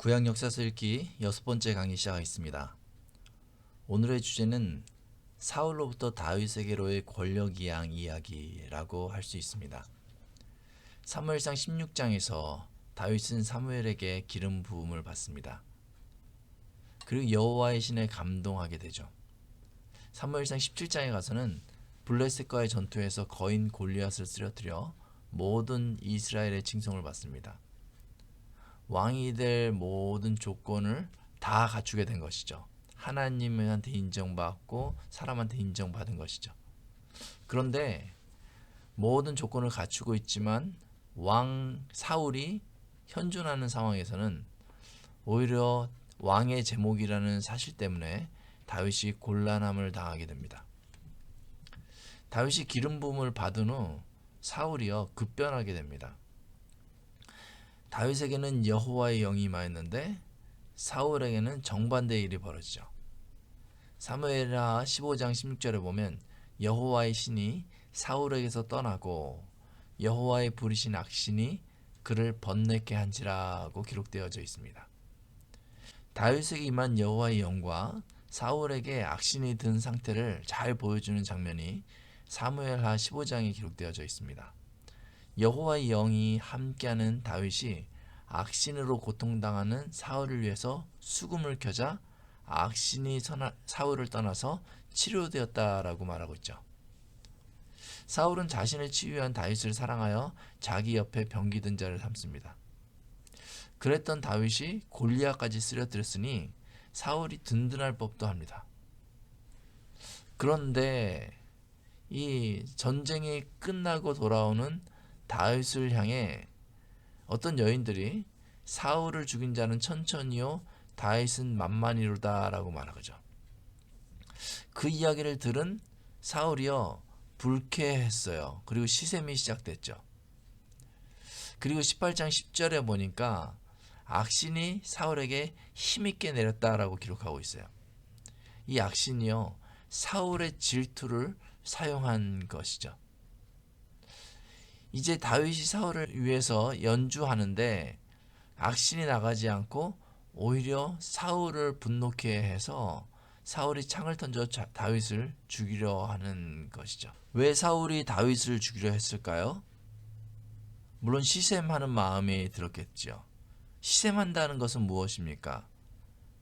구약 역사서 읽기 6번째 강의 시작하겠습니다. 오늘의 주제는 사울로부터 다윗에게로의 권력 이양 이야기라고 할 수 있습니다. 사무엘상 16장에서 다윗은 사무엘에게 기름 부음을 받습니다. 그리고 여호와의 신에 감동하게 되죠. 사무엘상 17장에 가서는 블레셋과의 전투에서 거인 골리앗을 쓰러뜨려 모든 이스라엘의 칭송을 받습니다. 왕이 될 모든 조건을 다 갖추게 된 것이죠. 하나님한테 인정받고 사람한테 인정받은 것이죠. 그런데 모든 조건을 갖추고 있지만 왕 사울이 현존하는 상황에서는 오히려 왕의 제목이라는 사실 때문에 다윗이 곤란함을 당하게 됩니다. 다윗이 기름 부음을 받은 후 사울이요 급변하게 됩니다. 다윗에게는 여호와의 영이 임하였는데 사울에게는 정반대의 일이 벌어지죠. 사무엘하 15장 16절에 보면 여호와의 신이 사울에게서 떠나고 여호와의 부르신 악신이 그를 번뇌케 한지라고 기록되어져 있습니다. 다윗에게 임한 여호와의 영과 사울에게 악신이 든 상태를 잘 보여주는 장면이 사무엘하 15장에 기록되어져 있습니다. 여호와의 영이 함께하는 다윗이 악신으로 고통당하는 사울을 위해서 수금을 켜자 악신이 사울을 떠나서 치료되었다라고 말하고 있죠. 사울은 자신을 치유한 다윗을 사랑하여 자기 옆에 병기든 자를 삼습니다. 그랬던 다윗이 골리앗까지 쓰러뜨렸으니 사울이 든든할 법도 합니다. 그런데 이 전쟁이 끝나고 돌아오는 다윗을 향해 어떤 여인들이 사울을 죽인 자는 천천히요 다윗은 만만히로다 라고 말하죠. 그 이야기를 들은 사울이요 불쾌했어요. 그리고 시샘이 시작됐죠. 그리고 18장 10절에 보니까 악신이 사울에게 힘있게 내렸다라고 기록하고 있어요. 이 악신이요 사울의 질투를 사용한 것이죠. 이제 다윗이 사울을 위해서 연주하는데 악신이 나가지 않고 오히려 사울을 분노케 해서 사울이 창을 던져 다윗을 죽이려 하는 것이죠. 왜 사울이 다윗을 죽이려 했을까요? 물론 시샘하는 마음이 들었겠죠. 시샘한다는 것은 무엇입니까?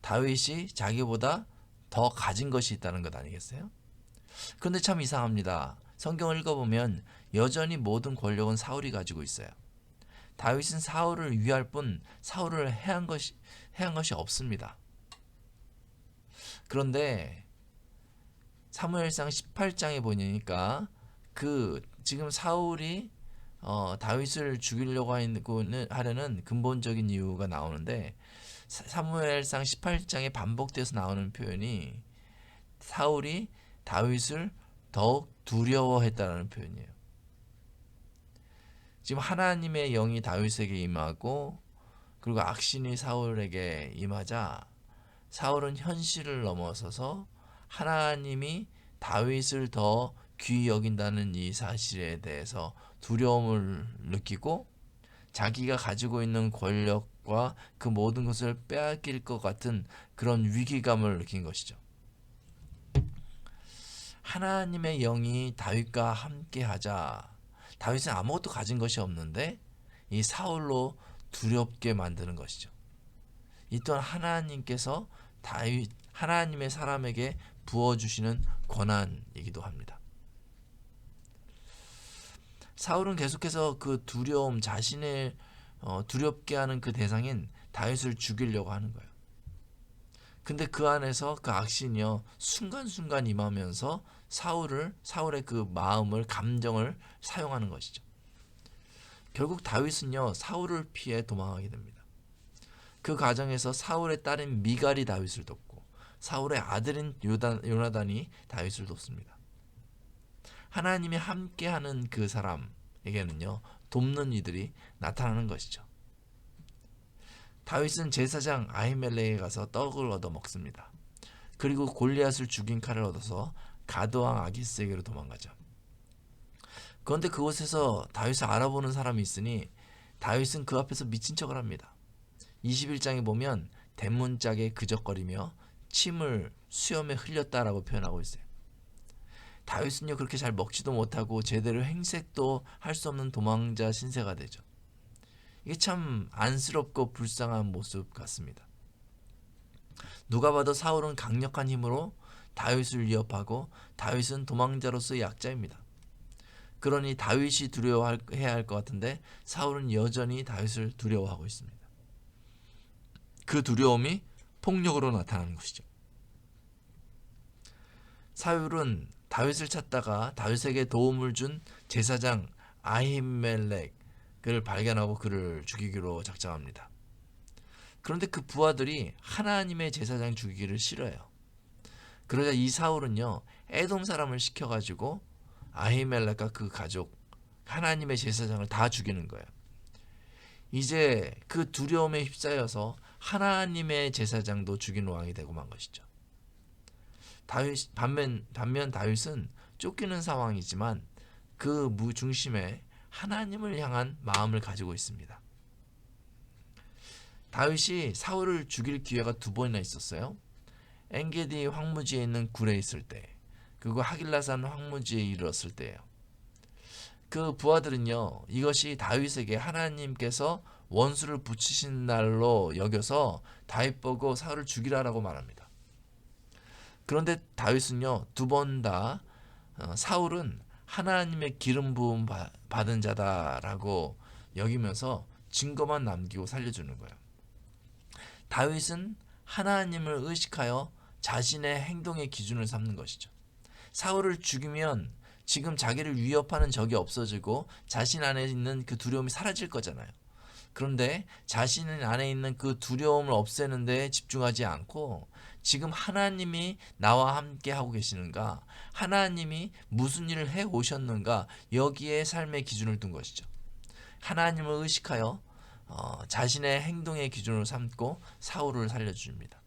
다윗이 자기보다 더 가진 것이 있다는 것 아니겠어요? 그런데 참 이상합니다. 성경을 읽어보면 여전히 모든 권력은 사울이 가지고 있어요. 다윗은 사울을 위할 뿐 사울을 해한 것이 없습니다. 그런데 사무엘상 18장에 보니까 지금 사울이 다윗을 죽이려고 하려는 근본적인 이유가 나오는데 사무엘상 18장에 반복돼서 나오는 표현이 사울이 다윗을 더욱 두려워했다는 표현이에요. 지금 하나님의 영이 다윗에게 임하고 그리고 악신이 사울에게 임하자 사울은 현실을 넘어서서 하나님이 다윗을 더 귀히 여긴다는 이 사실에 대해서 두려움을 느끼고 자기가 가지고 있는 권력과 그 모든 것을 빼앗길 것 같은 그런 위기감을 느낀 것이죠. 하나님의 영이 다윗과 함께하자 다윗은 아무것도 가진 것이 없는데 이 사울로 두렵게 만드는 것이죠. 이 또한 하나님께서 하나님의 사람에게 부어주시는 권한이기도 합니다. 사울은 계속해서 그 두려움, 자신을 두렵게 하는 그 대상인 다윗을 죽이려고 하는 거예요. 근데 그 안에서 그 악신이요 순간순간 임하면서 사울의 그 마음을 감정을 사용하는 것이죠. 결국 다윗은요 사울을 피해 도망하게 됩니다. 그 과정에서 사울의 딸인 미갈이 다윗을 돕고 사울의 아들인 요나단이 다윗을 돕습니다. 하나님이 함께하는 그 사람에게는요 돕는 이들이 나타나는 것이죠. 다윗은 제사장 아히멜렉에 가서 떡을 얻어 먹습니다. 그리고 골리앗을 죽인 칼을 얻어서 가드왕 아기스에게로 도망가죠. 그런데 그곳에서 다윗을 알아보는 사람이 있으니 다윗은 그 앞에서 미친 척을 합니다. 21장에 보면 대문짝에 그적거리며 침을 수염에 흘렸다라고 표현하고 있어요. 다윗은요 그렇게 잘 먹지도 못하고 제대로 행색도 할 수 없는 도망자 신세가 되죠. 이게 참 안쓰럽고 불쌍한 모습 같습니다. 누가 봐도 사울은 강력한 힘으로 다윗을 위협하고 다윗은 도망자로서의 약자입니다. 그러니 다윗이 두려워해야 할 것 같은데 사울은 여전히 다윗을 두려워하고 있습니다. 그 두려움이 폭력으로 나타나는 것이죠. 사울은 다윗을 찾다가 다윗에게 도움을 준 제사장 아히멜렉을 발견하고 그를 죽이기로 작정합니다. 그런데 그 부하들이 하나님의 제사장 죽이기를 싫어해요. 그러자 이 사울은요 에돔 사람을 시켜가지고 아히멜렉과 그 가족 하나님의 제사장을 다 죽이는 거예요. 이제 그 두려움에 휩싸여서 하나님의 제사장도 죽이는 왕이 되고 만 것이죠. 반면 다윗은 쫓기는 상황이지만 그 중심에 하나님을 향한 마음을 가지고 있습니다. 다윗이 사울을 죽일 기회가 2번이나 있었어요. 엔게디 황무지에 있는 굴에 있을 때, 그리고 하길라산 황무지에 이르렀을 때예요. 그 부하들은요 이것이 다윗에게 하나님께서 원수를 붙이신 날로 여겨서 다윗 보고 사울을 죽이라라고 말합니다. 그런데 다윗은요 2번 다 사울은 하나님의 기름 부음 받은 자다라고 여기면서 증거만 남기고 살려주는 거예요. 다윗은 하나님을 의식하여 자신의 행동의 기준을 삼는 것이죠. 사울을 죽이면 지금 자기를 위협하는 적이 없어지고 자신 안에 있는 그 두려움이 사라질 거잖아요. 그런데 자신 안에 있는 그 두려움을 없애는 데 집중하지 않고 지금 하나님이 나와 함께 하고 계시는가, 하나님이 무슨 일을 해 오셨는가, 여기에 삶의 기준을 둔 것이죠. 하나님을 의식하여 자신의 행동의 기준으로 삼고 사울을 살려줍니다.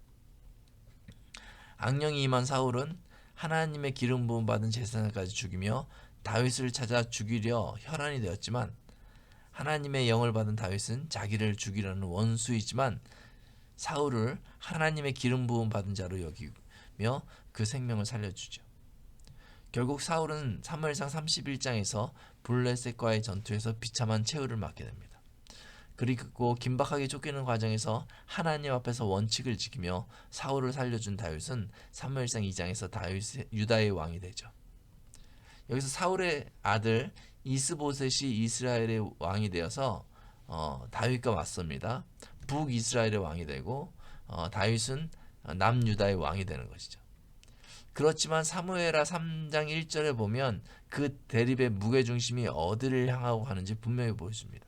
악령이 임한 사울은 하나님의 기름 부음 받은 제사장까지 죽이며 다윗을 찾아 죽이려 혈안이 되었지만, 하나님의 영을 받은 다윗은 자기를 죽이려는 원수이지만 사울을 하나님의 기름 부음 받은 자로 여기며 그 생명을 살려주죠. 결국 사울은 사무엘상 31장에서 블레셋과의 전투에서 비참한 최후를 맞게 됩니다. 그리고 긴박하게 쫓기는 과정에서 하나님 앞에서 원칙을 지키며 사울을 살려준 다윗은 사무엘상 2장에서 유다의 왕이 되죠. 여기서 사울의 아들 이스보셋이 이스라엘의 왕이 되어서 다윗과 맞섭니다. 북이스라엘의 왕이 되고 다윗은 남유다의 왕이 되는 것이죠. 그렇지만 사무엘하 3장 1절에 보면 그 대립의 무게중심이 어디를 향하고 가는지 분명히 보여줍니다.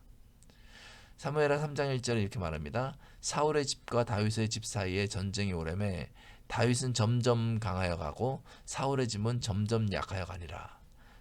사무엘하 3장 1절에 이렇게 말합니다. 사울의 집과 다윗의 집 사이에 전쟁이 오래매 다윗은 점점 강하여 가고 사울의 집은 점점 약하여 가니라.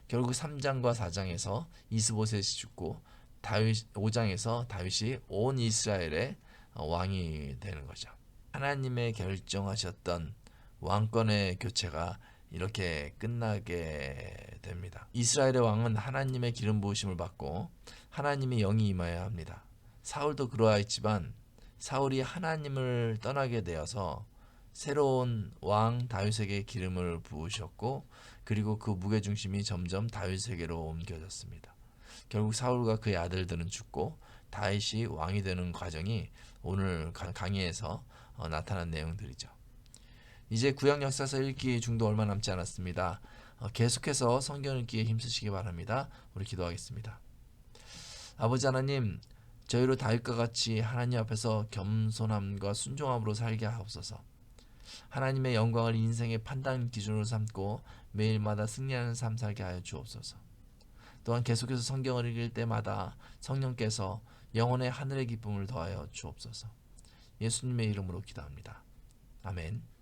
결국 3장과 4장에서 이스보셋이 죽고 5장에서 다윗이 온 이스라엘의 왕이 되는 거죠. 하나님의 결정하셨던 왕권의 교체가 이렇게 끝나게 됩니다. 이스라엘의 왕은 하나님의 기름 부으심을 받고 하나님의 영이 임하여야 합니다. 사울도 그러하였지만 사울이 하나님을 떠나게 되어서 새로운 왕 다윗에게 기름을 부으셨고, 그리고 그 무게중심이 점점 다윗에게로 옮겨졌습니다. 결국 사울과 그의 아들들은 죽고 다윗이 왕이 되는 과정이 오늘 강의에서 나타난 내용들이죠. 이제 구약 역사서 읽기 중도 얼마 남지 않았습니다. 계속해서 성경 읽기에 힘쓰시기 바랍니다. 우리 기도하겠습니다. 아버지 하나님, 저희로 다윗과 같이 하나님 앞에서 겸손함과 순종함으로 살게 하옵소서. 하나님의 영광을 인생의 판단 기준으로 삼고 매일마다 승리하는 삶 살게 하여 주옵소서. 또한 계속해서 성경을 읽을 때마다 성령께서 영혼의 하늘의 기쁨을 더하여 주옵소서. 예수님의 이름으로 기도합니다. 아멘.